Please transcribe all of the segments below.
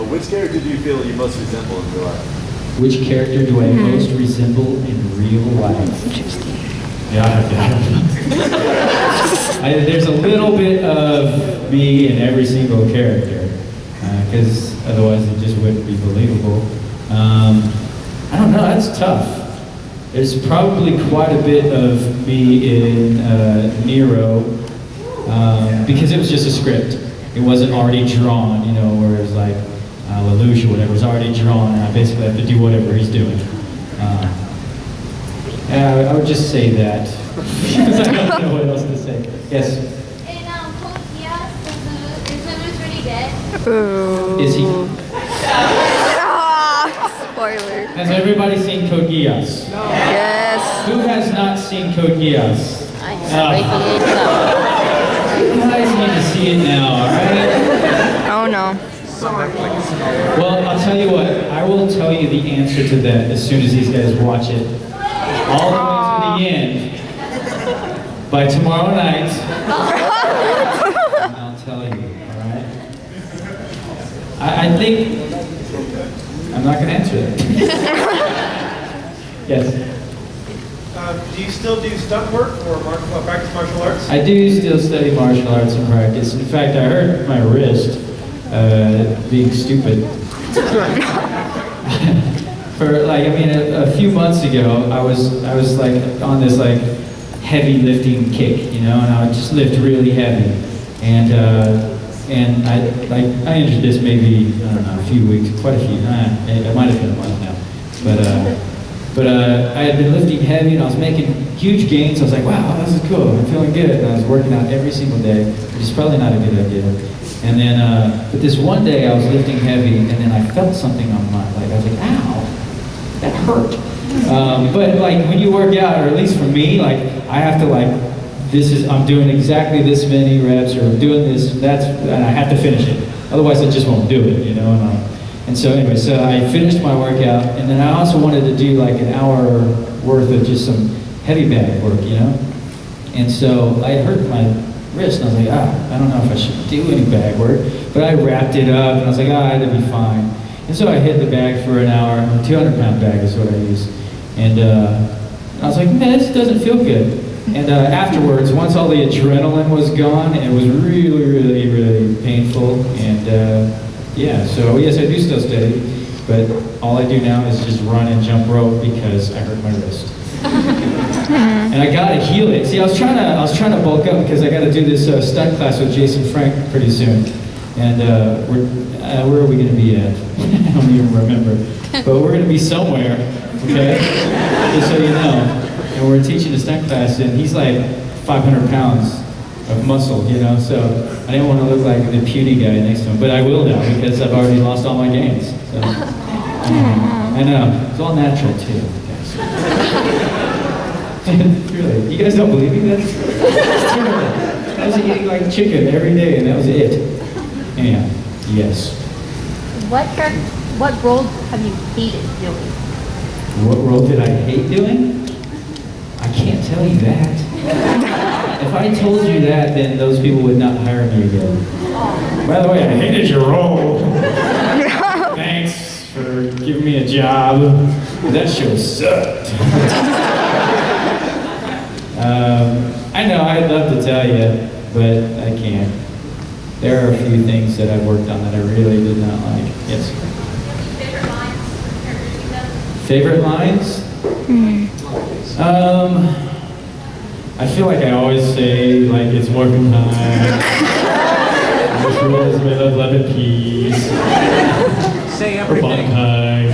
Which character do you feel you most resemble in real life? Which character do I most resemble in real life? Interesting. Yeah. There's a little bit of me in every single character, because otherwise it just wouldn't be believable. I don't know, that's tough. There's probably quite a bit of me in Nero, because it was just a script. It wasn't already drawn, you know, whereas like Lelouch or whatever was already drawn, and I basically have to do whatever he's doing. I would just say that, because I don't know what else to say. Yes? In Code Geass, is Lelouch really dead? Ooh. Is he? Spoiler. Has everybody seen Code Geass? No. Yes. Who has not seen Code Geass? I have You guys need to see it now, alright? Oh no. Well, I'll tell you what, I will tell you the answer to that as soon as these guys watch it. All the way to the end. By tomorrow night. And I'll tell you, alright? I think... I'm not going to answer that. Yes? Do you still do stunt work or practice martial arts? I do still study martial arts and practice. In fact, I hurt my wrist being stupid. For like, I mean, a few months ago, I was like on this like heavy lifting kick, you know, and I would just lift really heavy, and I injured this maybe, I don't know, a few weeks, quite a few. It might have been a month now, but I had been lifting heavy and I was making huge gains. I was like, wow, this is cool. I'm feeling good. And I was working out every single day, which is probably not a good idea. And then, but this one day I was lifting heavy, and then I felt something on my leg. I was like, ow, that hurt. But like when you work out, or at least for me, like I have to like, I'm doing exactly this many reps, or I'm doing this, and I have to finish it. Otherwise I just won't do it, you know. And so anyway, so I finished my workout, and then I also wanted to do like an hour worth of just some heavy bag work, you know. And so I hurt my wrist, and I was like, I don't know if I should do any bag work, but I wrapped it up, and I was like, it'll be fine. And so I hit the bag for an hour. A 200-pound bag is what I use. And I was like, man, this doesn't feel good. And afterwards, once all the adrenaline was gone, it was really, really, really painful. And yeah, so yes, I do still study, but all I do now is just run and jump rope because I hurt my wrist. And I gotta heal it. See, I was trying to bulk up because I gotta do this stunt class with Jason Frank pretty soon. And where are we gonna be at? I don't even remember. But we're gonna be somewhere, okay? Just so you know. And we're teaching a stunt class, and he's like 500 pounds of muscle, you know? So I didn't want to look like the puny guy next to him, but I will now because I've already lost all my gains. So I know. It's all natural too, guys. Really, you guys don't believe me? That's terrible. I was eating like chicken every day, and that was it. Anyhow, yes. What role have you hated doing? What role did I hate doing? I can't tell you that. If I told you that, then those people would not hire me again. By the way, I hated your role. Thanks for giving me a job. That show sucked. I know, I'd love to tell you, but I can't. There are a few things that I've worked on that I really did not like. Yes? Favorite lines? I feel like I always say, like, it's working time. This world is made of lemon peas. Say Or everything. bun pie.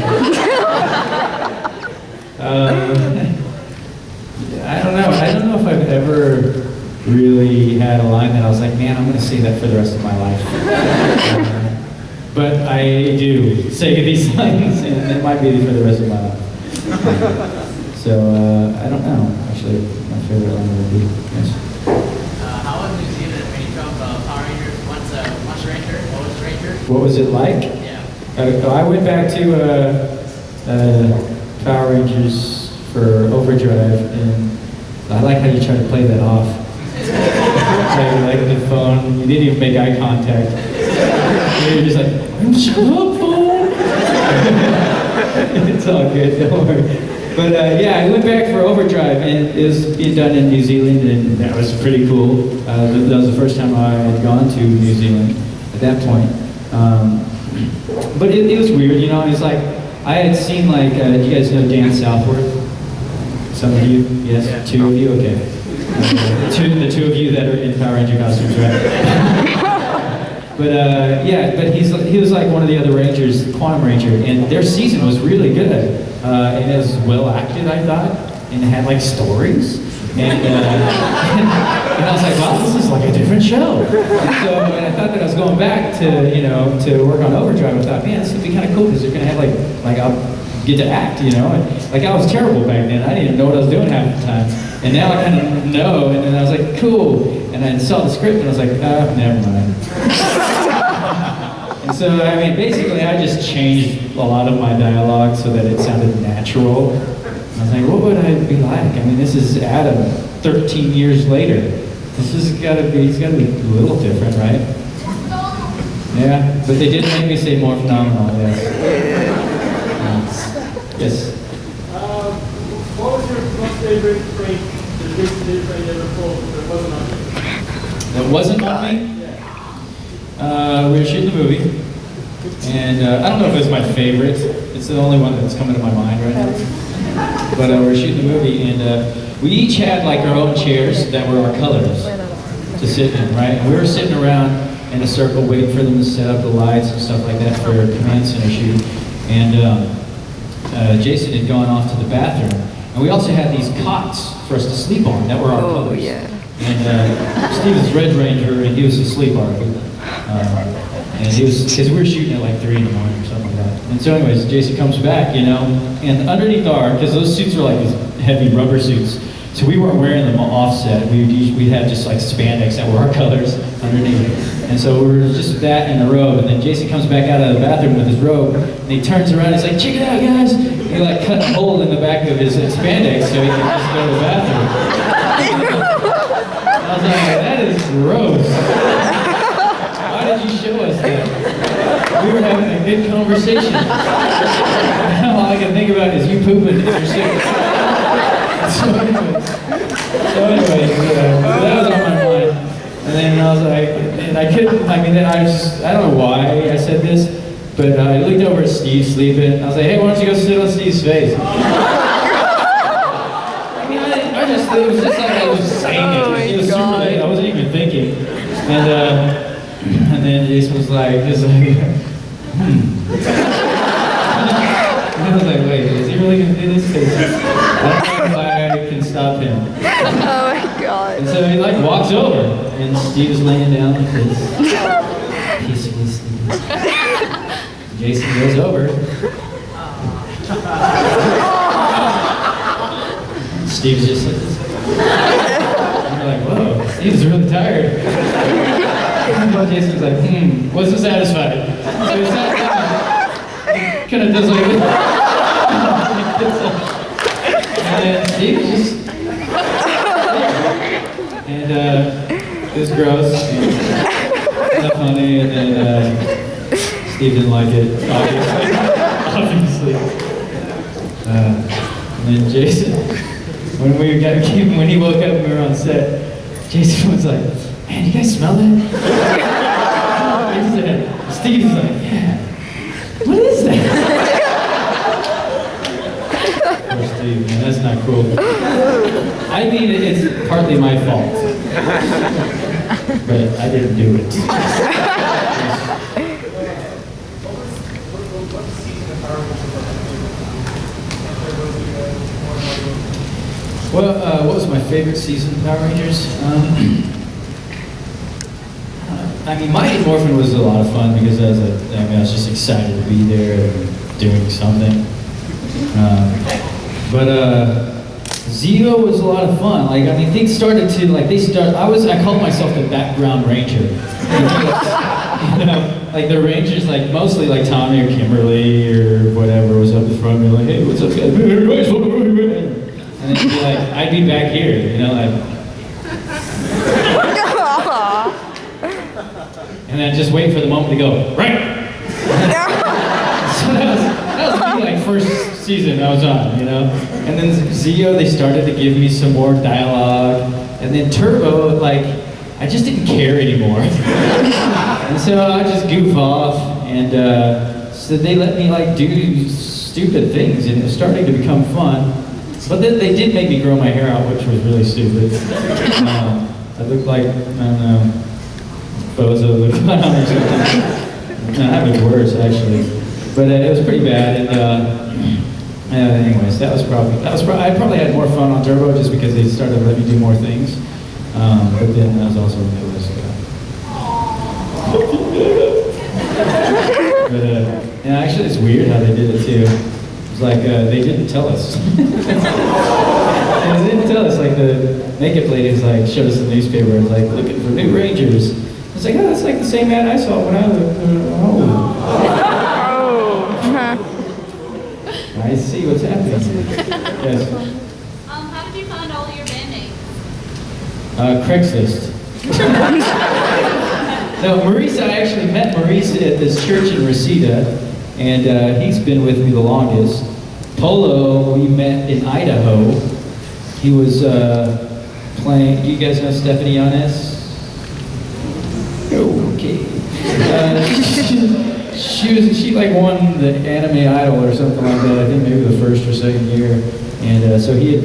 I don't know. I don't know if I've ever really had a line that I was like, man, I'm going to say that for the rest of my life. But I do say these lines, and it might be for the rest of my life. So, I don't know, actually, my favorite line would be, yes. How was New Zealand when you from Power Rangers once Ranger? What was Ranger? What was it like? Yeah. I went back to Power Rangers for Overdrive, and I like how you try to play that off. Like the phone, you didn't even make eye contact. You're just like, shut up, It's all good, don't worry. But yeah, I went back for overdrive, and it was being done in New Zealand, and that was pretty cool. That was the first time I had gone to New Zealand at that point. But it was weird, you know. It was like I had seen like, do you guys know Dan Southworth? Some of you, yes, yeah. Two of you, okay. The two of you that are in Power Ranger costumes, right? But yeah, but he was like one of the other Rangers, the Quantum Ranger, and their season was really good. And it was well acted, I thought, and it had like stories. And I was like, wow, this is like a different show. And I thought that I was going back to, you know, to work on overdrive. I thought, man, this would be kind of cool because they're gonna have like I'll get to act, you know. And, like I was terrible back then. I didn't even know what I was doing half the time. And now I kind of know. And then I was like, cool. And I saw the script and I was like, never mind. And so, I mean, basically, I just changed a lot of my dialogue so that it sounded natural. I was like, what would I be like? I mean, this is Adam, 13 years later. This has got to be, it's got to be a little different, right? Yeah, but they did make me say more phenomenal, yes. Yes? What was your most favorite prank that you ever pulled that wasn't on you? That wasn't on me? We were shooting the movie, and I don't know if it's my favorite. It's the only one that's coming to my mind right now. But we were shooting the movie, and we each had like our own chairs that were our colors to sit in, right? And we were sitting around in a circle waiting for them to set up the lights and stuff like that for a command center shoot. And Jason had gone off to the bathroom, and we also had these cots for us to sleep on that were our colors. Yeah. And Steve was Red Ranger, and he was a sleeper. And he was, because we were shooting at like 3 in the morning or something like that. And so anyways, Jason comes back, you know, and underneath because those suits were like these heavy rubber suits, so we weren't wearing them offset. We had just like spandex that were our colors underneath. And so we were just that and the robe, and then Jason comes back out of the bathroom with his robe, and he turns around and he's like, check it out, guys! And he like cut a hole in the back of his spandex so he could just go to the bathroom. I was like, that is gross. Why did you show us that? We were having a good conversation. Now all I can think about is you pooping in your suit. So anyways, that was on my mind. And then I was like, and I couldn't, I mean, I don't know why I said this, but I looked over at Steve sleeping. I was like, hey, why don't you go sit on Steve's face? I mean, it was just like I was saying it. It was super late. I wasn't even thinking. And then Jason was like, And I was like, wait, is he really going to do this? Because I don't know if I can stop him. Oh my god. And so he like walks over, and Steve is laying down like this, peacefully sleeping. Jason goes over. Steve's just like this. And we're like, whoa, Steve's really tired. Jason's like, wasn't satisfied. So he's not kind of does like this. And then Steve just, and it was gross, and not funny, and then Steve didn't like it, obviously. And then Jason, when he woke up and we were on set, Jason was like, man, you guys smell that? Steve's like, yeah. What is that? Poor Steve, man, that's not cool. I mean, it's partly my fault. But I didn't do it. Well, what was my favorite season of Power Rangers? I mean, Mighty Morphin was a lot of fun because I was just excited to be there and doing something. But Zeo was a lot of fun. Like, I mean, things started to, like, I called myself the background ranger. You know, like the rangers, like, mostly like Tommy or Kimberly or whatever was up the front, and be like, hey, what's up, guys? And then be like, I'd be back here, you know, like. And then just wait for the moment to go, right! So that the first season I was on, you know? And then Zio, they started to give me some more dialogue. And then Turbo, like, I just didn't care anymore. And so I just goof off, and so they let me like do stupid things, and it was starting to become fun. But then they did make me grow my hair out, which was really stupid. I looked like, I don't know, Bozo the Clown or something. No, that was worse actually. But it was pretty bad, and anyways, that was probably, I probably had more fun on Turbo just because they started to let me do more things. But then that was also when it was, but yeah, actually it's weird how they did it too. It's like, they didn't tell us. They didn't tell us, like the makeup ladies like showed us the newspaper, it's like, looking for new Rangers. It's like, oh, that's like the same ad I saw when I was, I see what's happening. Yes. How did you find all your bandmates? Craigslist. No, Maurice, I actually met Maurice at this church in Reseda, and he's been with me the longest. Polo, we met in Idaho. He was playing, do you guys know Stephanie Yanes? Okay. She like won the Anime Idol or something like that, I think maybe the first or second year. And so he had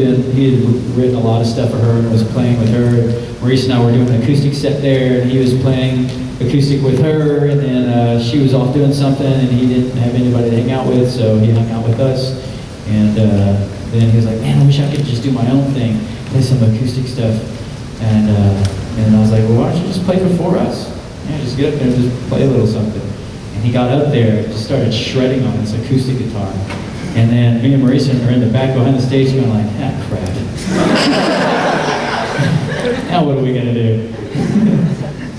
written a lot of stuff for her and was playing with her. Maurice and I were doing an acoustic set there, and he was playing acoustic with her, and then she was off doing something, and he didn't have anybody to hang out with, so he hung out with us. And then he was like, man, I wish I could just do my own thing, play some acoustic stuff. And I was like, well, why don't you just play before us? Yeah, just get up there and just play a little something. And he got up there and just started shredding on this acoustic guitar. And then me and Maurice are in the back behind the stage going like, ah, crap. Now what are we gonna do?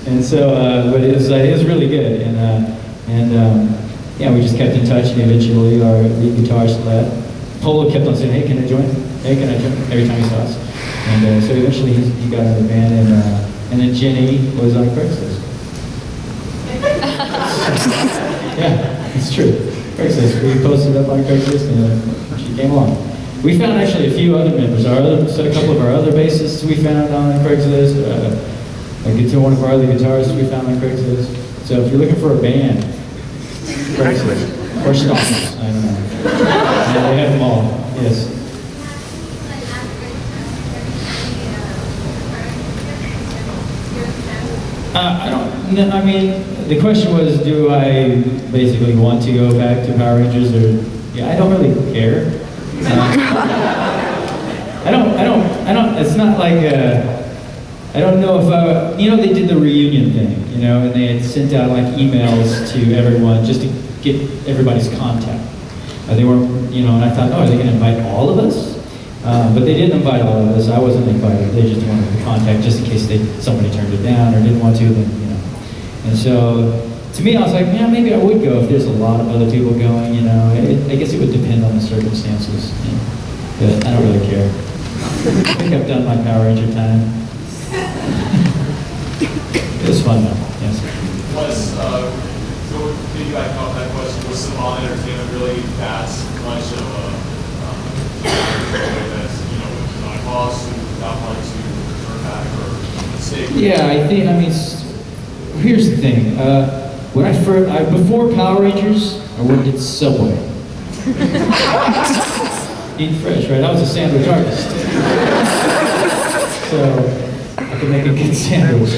And so, but it was really good. And yeah, we just kept in touch, and eventually our lead guitarist left. Polo kept on saying, hey, can I join? Hey, can I join? Every time he saw us. And so eventually he got in the band, and then Jenny was on Craigslist. Yeah, it's true. Craigslist. We posted up on Craigslist, and she came along. We found actually a few other members. A couple of our other bassists we found on Craigslist. One of our other guitarists we found on Craigslist. So if you're looking for a band, Craigslist or Stockings, I don't know. Yeah, they have them all. Yes. I don't. I mean, the question was, do I basically want to go back to Power Rangers, or yeah, I don't really care. I don't. It's not like I don't know if they did the reunion thing, and they had sent out like emails to everyone just to get everybody's contact. They weren't, and I thought, oh, are they going to invite all of us? But they didn't invite all of us. I wasn't invited. They just wanted the contact just in case somebody turned it down or didn't want to. Then, And so, to me, I was like, yeah, maybe I would go if there's a lot of other people going. I guess it would depend on the circumstances. But I don't really care. I think I've done my Power Ranger time. It was fun though. Yes. So piggyback off that question, was Savant Entertainment really that much of that's, my boss who not wanting to turn back or mistake? Yeah, here's the thing. When before Power Rangers, I worked at Subway. Eat fresh, right? I was a sandwich artist. So I could make a good sandwich.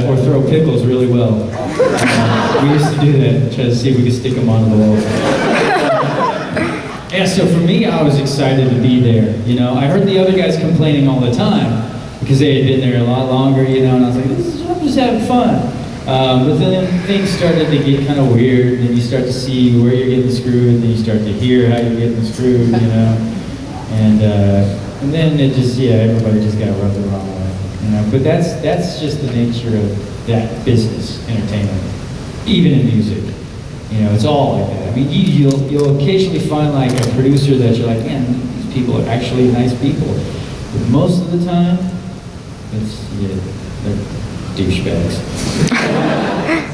Or throw pickles really well. We used to do that, try to see if we could stick them onto the wall. Yeah, so for me, I was excited to be there. I heard the other guys complaining all the time because they had been there a lot longer, and I was like, I'm just having fun. But then things started to get kind of weird, and you start to see where you're getting screwed, and then you start to hear how you're getting screwed, And then it just, everybody just got rubbed the wrong way. But that's just the nature of that business, entertainment, even in music. It's all like that. I mean, you'll occasionally find like a producer that you're like, man, these people are actually nice people. But most of the time, they're douchebags.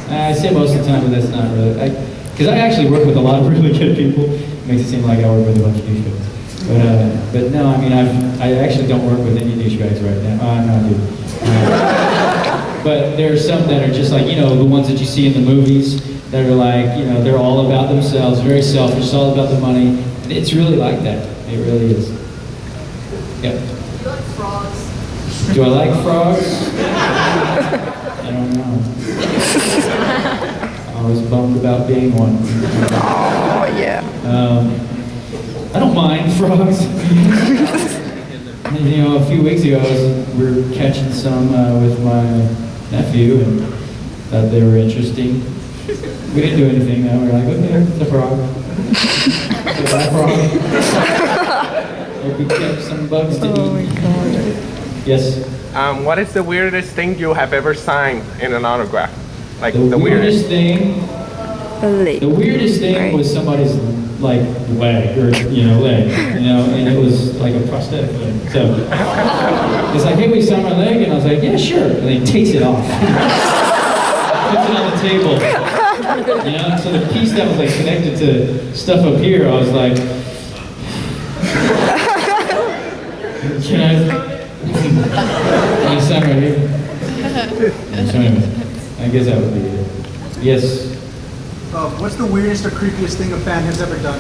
I say most of the time, but that's not really. because I actually work with a lot of really good people. Makes it seem like I work with a bunch of douchebags. But no, I mean, I actually don't work with any douchebags right now. No, I do. But there are some that are just like, you know, the ones that you see in the movies that are like, you know, they're all about themselves, very selfish, it's all about the money. And it's really like that. It really is. Yeah. Do you like frogs? Do I like frogs? I don't know. I was bummed about being one. Oh, yeah. I don't mind frogs. And, you know, a few weeks ago, we were catching some with my nephew and thought they were interesting. We didn't do anything though. We were like, okay, it's a frog. It's a frog. Hope we catch some bugs to Oh my eat. God. Yes? What is the weirdest thing you have ever signed in an autograph? Like The weirdest thing Leg. The weirdest thing Right. was somebody's like leg or leg, and it was like a prosthetic leg. So it's like, hey, we saw my leg, and I was like, yeah, sure. And he takes it off, puts it on the table, So the piece that was like connected to stuff up here, I was like, can I sign right here? So anyway, I guess that would be it. Yes. What's the weirdest or creepiest thing a fan has ever done?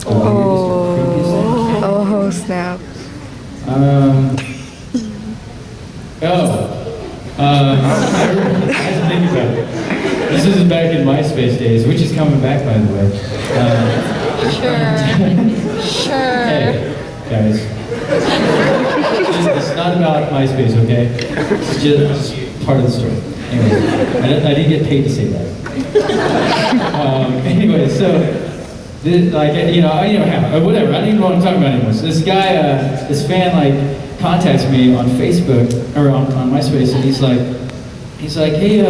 Oh, snap. I had to think about it. This is back in MySpace days, which is coming back, by the way. Sure. Hey, guys. It's not about MySpace, okay? It's just part of the story. Anyway, I didn't get paid to say that. Anyway, so, whatever. I don't even want to talk about it anymore. So this guy, this fan, contacts me on Facebook or on MySpace, and he's like, hey,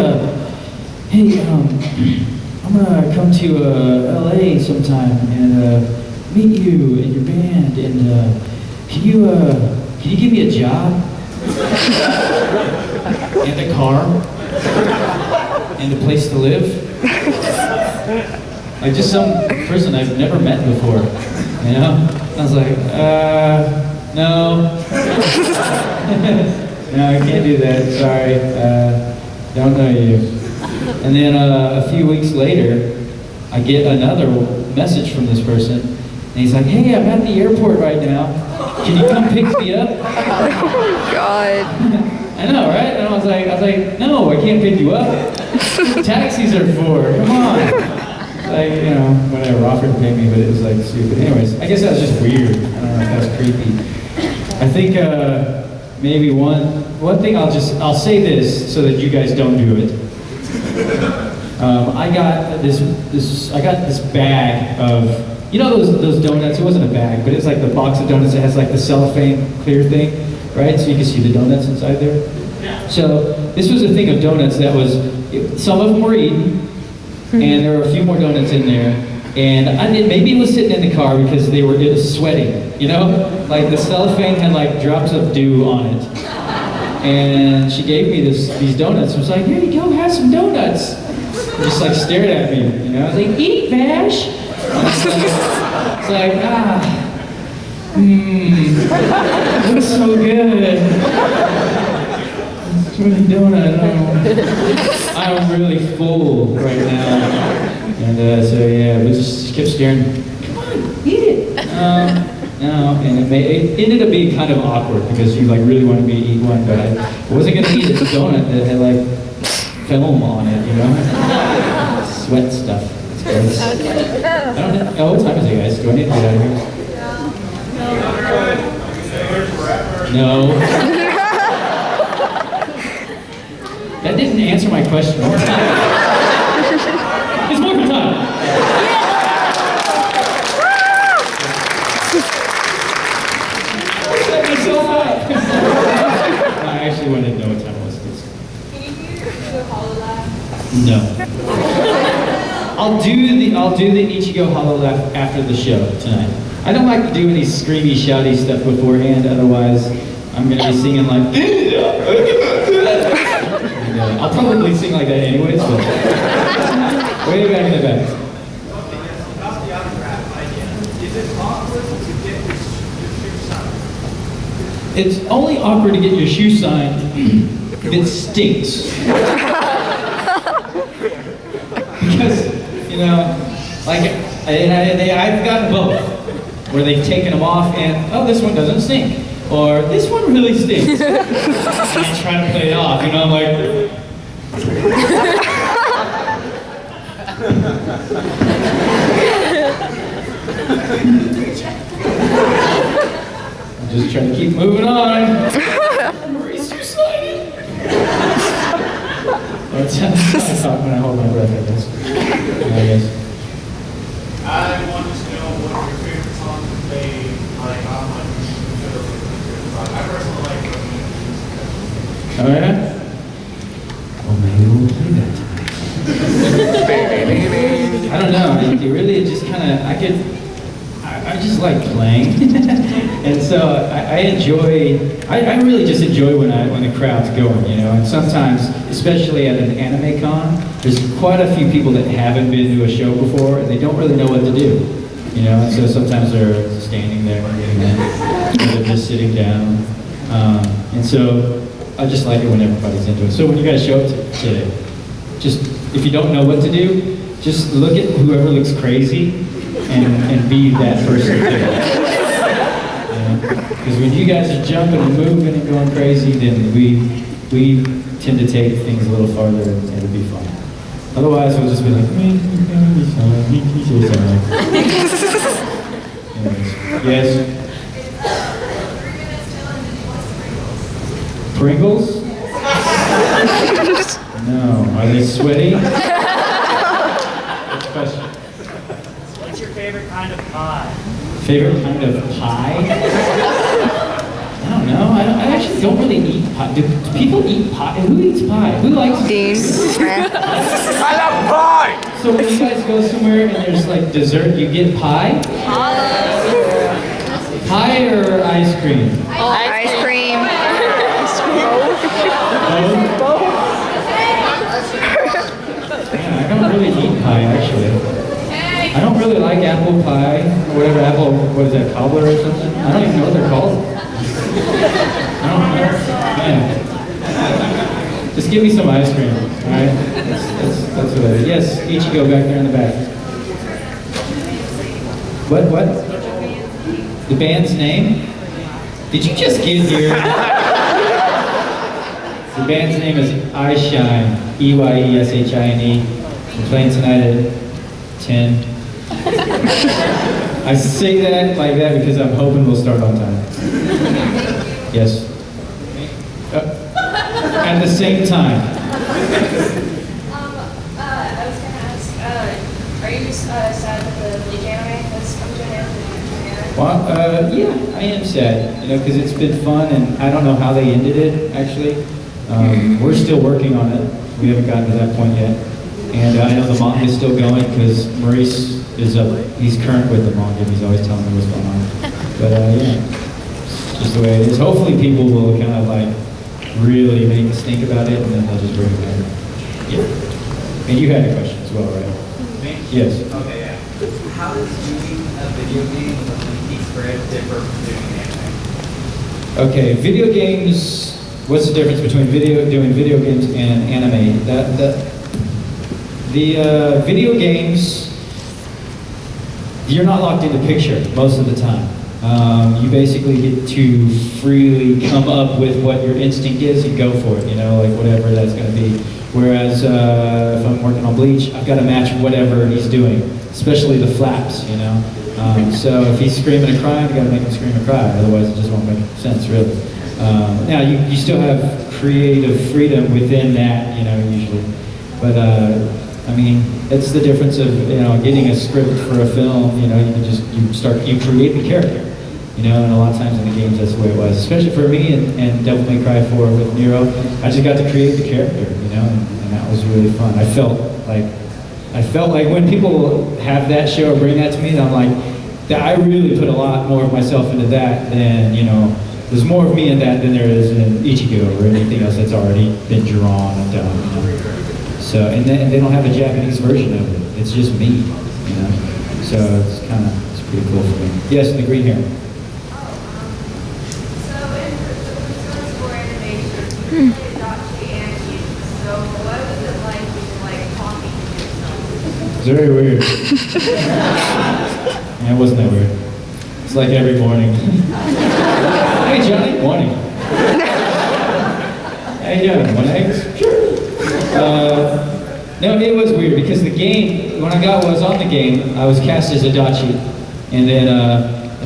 I'm gonna come to LA sometime and meet you and your band, and can you give me a job and a car and a place to live? Like just some person I've never met before, I was like, no. No, I can't do that, sorry. Don't know you. And then a few weeks later, I get another message from this person, and he's like, hey, I'm at the airport right now. Can you come pick me up? Oh my God. I know, right? And I was like, no, I can't pick you up. Taxis are for, come on. Whatever, offered to pay me, but it was like stupid. Anyways, I guess that was just weird. I don't know if that was creepy. I think maybe one thing I'll say this so that you guys don't do it. I got this bag of, those donuts. It wasn't a bag, but it's like the box of donuts that has like the cellophane clear thing, right? So you can see the donuts inside there. So this was a thing of donuts that was, some of them were eaten, and there were a few more donuts in there. And maybe it was sitting in the car because it was sweating, Like the cellophane had like drops of dew on it. And she gave me these donuts. I was like, here you go, have some donuts. And just like stared at me, I was like, eat, Vash. It's like, looks so good. What are you doing? I'm really full right now. And so yeah, we just kept staring. Come on, eat it. No, and it ended up being kind of awkward because she really wanted me to eat one, but I wasn't gonna eat a donut that had film on it, sweat stuff. It's gross. What time is it, guys? Do I need to get out of here? No. That didn't answer my question. It's more time. Set me so up. I actually wanted to know what time it was. Can you do a hollow laugh? No. I'll do the Ichigo hollow laugh after the show tonight. I don't like to do any screamy, shouty stuff beforehand. Otherwise, I'm gonna be singing like. I'll probably sing like that anyways, but way back in the back. it's only awkward to get your shoe signed if it stinks. Because, you know, like, I've gotten both, where they've taken them off and, oh, this one doesn't stink. Or, this one really stinks. And I try to play it off, you know, I'm like, I'm just trying to keep moving on. Maurice, you sliding. I talk when I hold my breath, I guess. I wanted to know what your favorite song to play, like, on my I personally like Oh yeah? Well, maybe we'll play that tonight. I don't know. It really just kind of, I just like playing. And so I really just enjoy when the crowd's going, you know. And sometimes, especially at an anime con, there's quite a few people that haven't been to a show before and they don't really know what to do, you know. And so sometimes they're standing there, or they're just sitting down. And so I just like it when everybody's into it. So when you guys show up today, just, if you don't know what to do, just look at whoever looks crazy and be that person too. Because when you guys are jumping and moving and going crazy, then we tend to take things a little farther and it'll be fun. Otherwise, we'll just be like, yes. Pringles? No. Are they sweaty? Next question. What's your favorite kind of pie? Favorite kind of pie? I don't know. I actually don't really eat pie. Do people eat pie? Who eats pie? Who likes Dean. I love pie! So when you guys go somewhere and there's like dessert, you get pie? Pie or ice cream? Ice cream. Yeah, I don't really eat pie actually. I don't really like apple pie, or whatever apple, what is that, cobbler or something? I don't even know what they're called. I don't know. Man. Just give me some ice cream, alright? That's what I do. Yes, Ichigo back there in the back. What? The band's name? Did you just get here? The band's name is I Shine, EYESHINE. We're playing tonight at 10. I say that like that because I'm hoping we'll start on time. Yes. At the same time. I was going to ask, are you sad that the Bleach anime has come to an end? Well, yeah, I am sad, you know, because it's been fun, and I don't know how they ended it, actually. We're still working on it. We haven't gotten to that point yet. And I know the manga is still going because Maurice is he's current with the manga. He's always telling me what's going on. But yeah, just the way it is. Hopefully people will kind of like really make us think about it and then they'll just bring it back. Yeah. And you had a question as well, right? Me? Yes. Okay, yeah. How does using a video game with a lengthy script differ from doing an anime? Okay, video games. What's the difference between doing video games and anime? The video games, you're not locked in the picture most of the time. You basically get to freely come up with what your instinct is and go for it, you know, like whatever that's going to be. Whereas if I'm working on Bleach, I've got to match whatever he's doing, especially the flaps, you know. So if he's screaming and crying, you got to make him scream and cry, otherwise it just won't make sense, really. Now, you still have creative freedom within that, you know, usually. But, I mean, it's the difference of, you know, getting a script for a film, you know, you create the character, you know, and a lot of times in the games that's the way it was. Especially for me and Devil May Cry 4 with Nero, I just got to create the character, you know, and that was really fun. I felt like when people have that show or bring that to me, I'm like, that I really put a lot more of myself into that than, you know, there's more of me in that than there is in Ichigo or anything else that's already been drawn and done, you know. So, and they don't have a Japanese version of it. It's just me, you know. So it's pretty cool for me. Yes, the green hair. So in So what was it like just like talking to yourself? It's very weird. Yeah, it wasn't that weird. It's like every morning. Hey Johnny, morning. Hey Johnny, want eggs? Sure. No, it was weird because the game, when I was on the game, I was cast as Adachi, and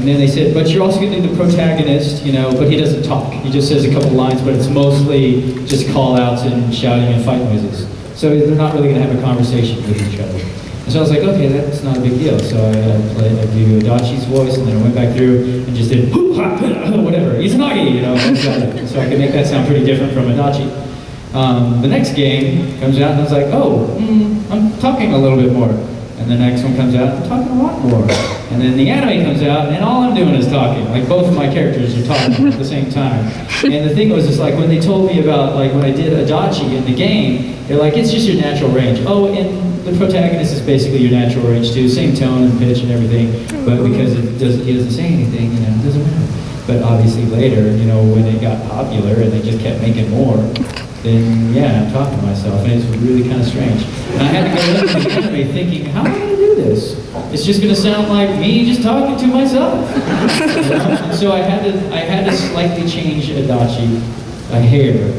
then they said, but you're also going to be the protagonist, you know, but he doesn't talk. He just says a couple lines, but it's mostly just call-outs and shouting and fight noises. So they're not really going to have a conversation with each other. And so I was like, okay, that's not a big deal. So I do Adachi's voice, and then I went back through and just did whatever, Izanagi, you know, so I could make that sound pretty different from Adachi. The next game comes out and I was like, oh, I'm talking a little bit more. And the next one comes out, I'm talking a lot more. And then the anime comes out and all I'm doing is talking. Like both of my characters are talking at the same time. And the thing was, it's like when they told me about, like when I did Adachi in the game, they're like, it's just your natural range. Oh, and the protagonist is basically your natural range too, same tone and pitch and everything. But because he doesn't say anything, you know, it doesn't matter. But obviously later, you know, when it got popular and they just kept making more, then yeah, I'm talking to myself, and it's really kind of strange. And I had to go into the anime thinking, how am I going to do this? It's just going to sound like me just talking to myself. You know? And so I had to slightly change Adachi a hair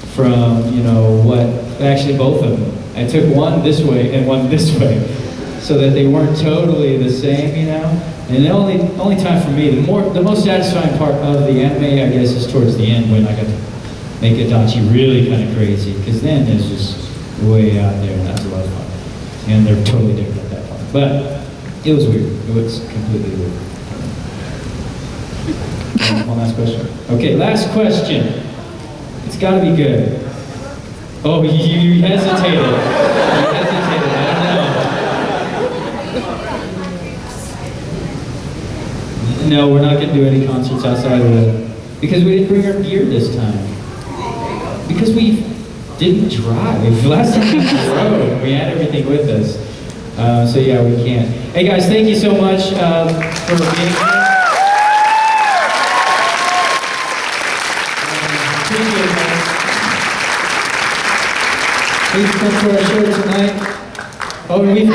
from, you know, actually both of them. I took one this way and one this way, so that they weren't totally the same, you know. And the only time for me, the most satisfying part of the anime, I guess, is towards the end when I got to make Adachi really kind of crazy, because then it's just way out there, and that's a lot of fun. And they're totally different at that point. But it was weird. It was completely weird. One last question. Okay, last question. It's got to be good. Oh, you hesitated. You hesitated. I don't know. No, we're not going to do any concerts outside of the... Because we didn't bring our gear this time. Because we didn't drive. Last time we drove, we had everything with us. So yeah, we can't. Hey guys, thank you so much for being here. Appreciate it, guys. Please come to our show tonight. Oh, we've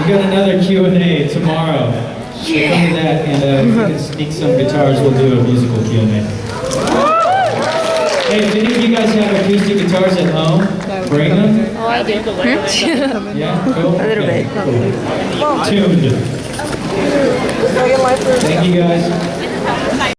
got another Q&A tomorrow. So come to that, and if we can sneak some guitars, we'll do a musical Q&A. Hey, if any of you guys have acoustic guitars at home, bring them. Oh, I do. Yeah, cool. A little Okay, bit. cool. Tuned. Thank you guys.